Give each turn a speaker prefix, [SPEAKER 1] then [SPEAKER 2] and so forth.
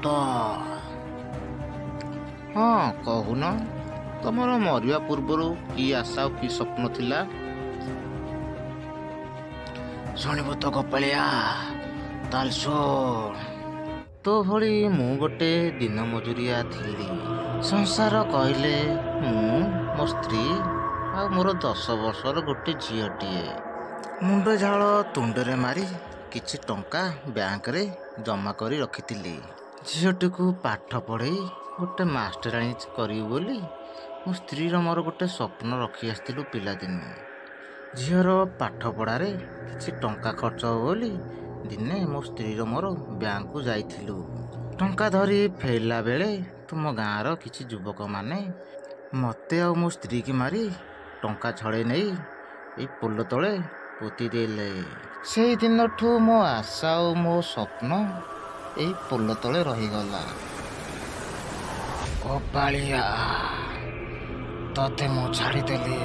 [SPEAKER 1] ସତ। ହଁ କହୁନ, ତମର ମରିବା ପୂର୍ବରୁ କି ଆଶା ଆଉ କି ସ୍ୱପ୍ନ ଥିଲା? ଶୁଣିବୁ ତ ଗୋପାଳିଆ, ତାହେଲେ ଶୁଣ। ତୋ ଭଳି ମୁଁ ଗୋଟେ ଦିନ ମଜୁରିଆ ଥିଲି। ସଂସାର କହିଲେ ମୁଁ, ମୋ ସ୍ତ୍ରୀ ଆଉ ମୋର 10 ବର୍ଷର ଗୋଟେ ଝିଅଟିଏ। ମୁଣ୍ଡ ଝାଳ ତୁଣ୍ଡରେ ମାରି କିଛି ଟଙ୍କା ବ୍ୟାଙ୍କରେ ଜମା କରି ରଖିଥିଲି। ଝିଅଟିକୁ ପାଠ ପଢ଼େଇ ଗୋଟେ ମାଷ୍ଟରାଣୀ କରିବୁ ବୋଲି ମୋ ସ୍ତ୍ରୀର ମୋର ଗୋଟେ ସ୍ୱପ୍ନ ରଖି ଆସିଥିଲୁ ପିଲାଦିନୁ। ଝିଅର ପାଠ ପଢ଼ାରେ କିଛି ଟଙ୍କା ଖର୍ଚ୍ଚ ହେବ ବୋଲି ଦିନେ ମୋ ସ୍ତ୍ରୀର ମୋର ବ୍ୟାଙ୍କକୁ ଯାଇଥିଲୁ। ଟଙ୍କା ଧରି ଫେରିଲା ବେଳେ ତୁମ ଗାଁର କିଛି ଯୁବକମାନେ ମୋତେ ଆଉ ମୋ ସ୍ତ୍ରୀକି ମାରି ଟଙ୍କା ଛଡ଼େଇ ନେଇ ଏଇ ପୋଲ ତଳେ ପୋତି ଦେଲେ। ସେଇ ଦିନଠୁ ମୋ ଆଶା ଆଉ ମୋ ସ୍ୱପ୍ନ ଏଇ ପୋଲ ତଳେ ରହିଗଲା। ଗୋପାଳିଆ, ତତେ ମୁଁ ଛାଡ଼ିଦେଲି।